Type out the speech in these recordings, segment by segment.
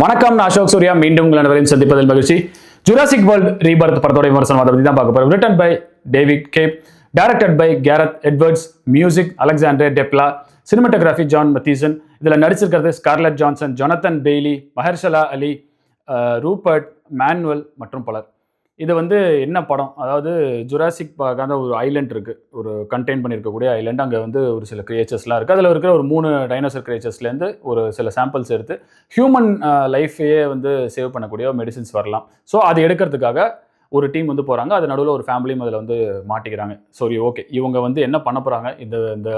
வணக்கம், நான் அசோக் சூர்யா. மீண்டும் உங்கள் அனைவரையும் சந்திப்பதில் மகிழ்ச்சி. ஜுராசிக் வேர்ல்ட் ரீபர்த் படத்தோட விமர்சனம் அதை பற்றி தான் பார்க்க போகிறோம். Written by David Koepp, directed by Gareth Edwards, music Alexandre Desplat, cinematography John Mathieson. இதில் நடிச்சிருக்கிறது Scarlett Johansson, Jonathan Bailey, Mahershala Ali, Rupert Manuel மற்றும் பலர். இது என்ன படம், அதாவது ஜுராசிக் பார்க்காத ஒரு ஐலண்ட் இருக்குது, ஒரு கண்டெயின் பண்ணியிருக்கக்கூடிய ஐலண்ட். அங்கே ஒரு சில கிரியேச்சர்ஸ்லாம் இருக்குது. அதில் இருக்கிற ஒரு 3 டைனோசர் கிரியேச்சர்ஸ்லேருந்து ஒரு சில சாம்பிள்ஸ் எடுத்து ஹியூமன் லைஃபையே சேவ் பண்ணக்கூடிய மெடிசின்ஸ் வரலாம். ஸோ அது எடுக்கிறதுக்காக ஒரு டீம் போகிறாங்க. அது நடுவில் ஒரு ஃபேமிலியும் அதில் மாட்டிக்கிறாங்க. சரி, ஓகே, இவங்க என்ன பண்ண போகிறாங்க, இந்த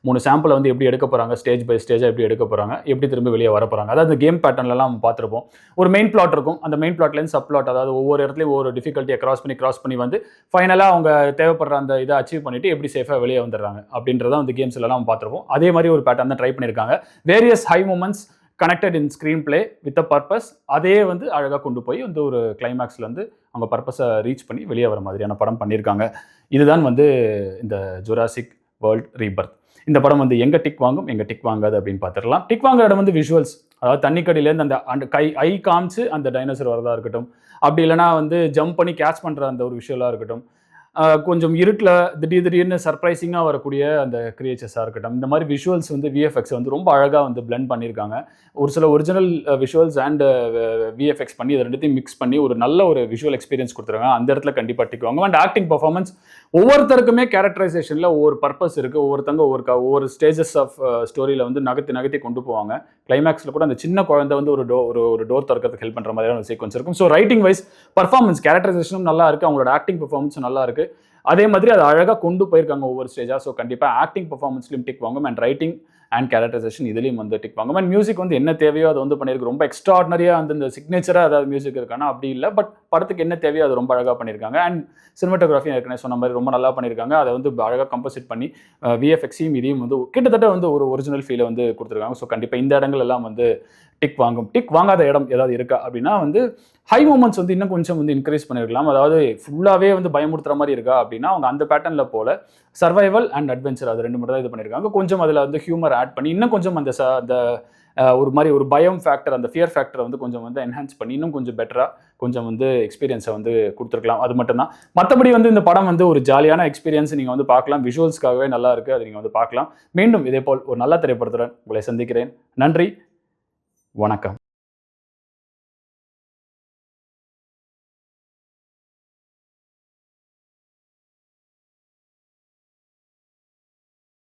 3 சாம்பிளை எப்படி எடுக்க போகிறாங்க, ஸ்டேஜ் பை ஸ்டேஜாக எப்படி எடுக்க போகிறாங்க, எப்படி திரும்ப வெளியே வர போகிறாங்க. அதாவது கேம் பேட்டர்ன்லாம் பார்த்துருப்போம். ஒரு மெயின் பிளாட் இருக்கும், அந்த மெயின் பிளாட்லேருந்து சப் பிளாட், அதாவது ஒவ்வொரு இடத்துலையும் ஒவ்வொரு டிஃபிகல்ட்டியை கிராஸ் பண்ணி ஃபைனலாக அவங்க தேவைப்படுற அந்த இதை அச்சீவ் பண்ணிவிட்டு எப்படி சேஃபாக வெளியே வந்துடுறாங்க அப்படின்றத கேம்ஸ்லாம் பார்த்துருப்போம். அதே மாதிரி ஒரு பேட்டர்ன் தான் ட்ரை பண்ணியிருக்காங்க. Various high moments connected in screen play with a purpose. அதே அழகாக கொண்டு போய் ஒரு கிளைமேக்ஸில் அவங்க பர்பஸை ரீச் பண்ணி வெளியே வர மாதிரியான படம் பண்ணியிருக்காங்க. இதுதான் இந்த ஜுராசிக் வேர்ல்ட் ரீபர்த். இந்த படம் எங்கே டிக் வாங்கும், எங்கே டிக் வாங்காது அப்படின்னு பார்த்துடலாம். டிக் வாங்குற இடம் விஷுவல்ஸ், அதாவது தண்ணிக்கடியிலேருந்து அந்த ஐ காமிச்சு அந்த டைனோசர் வரதா இருக்கட்டும், அப்படி இல்லைனா ஜம்ப் பண்ணி கேட்ச் பண்ணுற அந்த ஒரு விஷுவலாக இருக்கட்டும், கொஞ்சம் இருட்டில் திடீர்னு சர்ப்ரைசிங்காக வரக்கூடிய அந்த கிரியேச்சர்ஸாக இருக்கட்டும், இந்த மாதிரி விஷுவல்ஸ் விஎஃப்எக்ஸ் ரொம்ப அழகாக பிளெண்ட் பண்ணியிருக்காங்க. ஒரு சில ஒரிஜினல் விஷுவல்ஸ் அண்ட் விஎஃப்எக்ஸ் பண்ணி அதை ரெண்டுத்தையும் மிக்ஸ் பண்ணி ஒரு நல்ல ஒரு விஷுவல் எக்ஸ்பீரியன்ஸ் கொடுத்துருக்காங்க. அந்த இடத்துல கண்டிப்பாக டிக்குவாங்க. அண்ட் ஆக்டிங் பர்ஃபார்மன்ஸ், ஒவ்வொருத்தருக்குமே கேரக்டரைசேஷனில் ஒவ்வொரு பர்பஸ் இருக்குது. ஒவ்வொருத்தங்க ஒவ்வொரு ஸ்டேஜஸ் ஆஃப் ஸ்டோரியில் நகர்த்தி கொண்டு போவாங்க. கிளைமேக்ஸில் கூட அந்த சின்ன குழந்தை ஒரு டோர் திறக்கிறதுக்கு ஹெல்ப் பண்ணுற மாதிரியான ஒரு சீக்வன்ஸ் இருக்கும். ஸோ ரைட்டிங் வைஸ் பர்ஃபார்மன்ஸ், கேரக்டரைசேஷனும் நல்லா இருக்குது, அவங்களோட ஆக்டிங் பர்ஃபார்மன்ஸும் நல்லா இருக்குது. அதே மாதிரி அது அழகாக கொண்டு போயிருக்காங்க ஒவ்வொரு ஸ்டேஜாக. ஸோ கண்டிப்பாக ஆக்டிங் பர்ஃபார்மன்ஸ்லையும் டிக் வாங்கும். அண்ட் ரைட்டிங் அண்ட் கேரக்டரைசேஷன் இதுலேயும் டிக் வாங்கும். அண்ட் மியூசிக் என்ன தேவையோ அதை பண்ணியிருக்கு. ரொம்ப எக்ஸ்ட்ராடினரியாக இந்த சிக்னேச்சராக ஏதாவது மியூசிக் இருக்கானா அப்படி இல்லை. பட் படத்துக்கு என்ன தேவையோ அது ரொம்ப அழகாக பண்ணியிருக்காங்க. அண்ட் சினிமாட்டோகிராஃபி ஏற்கனவே சொன்ன மாதிரி ரொம்ப நல்லா பண்ணியிருக்காங்க. அதை அழகாக கம்போசிட் பண்ணி விஎஃப்எக்ஸையும் இதையும் கிட்டத்தட்ட ஒரு ஒரிஜினல் ஃபீலை கொடுத்துருக்காங்க. ஸோ கண்டிப்பாக இந்த இடங்கள் எல்லாம் டிக் வாங்கும். டிக் வாங்காத இடம் ஏதாவது இருக்கா அப்படின்னா ஹை மூமெண்ட்ஸ் இன்னும் கொஞ்சம் இன்க்ரீஸ் பண்ணியிருக்கலாம். அதாவது ஃபுல்லாகவே பயமுறுத்துற மாதிரி இருக்கா அப்படின்னா அவங்க அந்த பேட்டர்னில் போல சர்வைவல் அண்ட் அட்வென்ச்சர் அது 2 மட்டும் தான் இது பண்ணியிருக்காங்க. கொஞ்சம் அதில் ஹியூமர் ஆட் பண்ணி இன்னும் கொஞ்சம் அந்த ஒரு மாதிரி ஒரு பயம் ஃபேக்டர், அந்த ஃபியர் ஃபேக்டரை கொஞ்சம் என்ஹான்ஸ் பண்ணி இன்னும் கொஞ்சம் பெட்டராக கொஞ்சம் எக்ஸ்பீரியன்ஸை கொடுத்துருக்கலாம். அது மட்டும்தான். மற்றபடி இந்த படம் ஒரு ஜாலியான எக்ஸ்பீரியன்ஸ் நீங்கள் பார்க்கலாம். விஷுவல்ஸ்க்காகவே நல்லா இருக்குது, அது நீங்கள் பார்க்கலாம். மீண்டும் இதே போல் ஒரு நல்ல திரைப்படத்துடன் உங்களை சந்திக்கிறேன். நன்றி, வணக்கம்.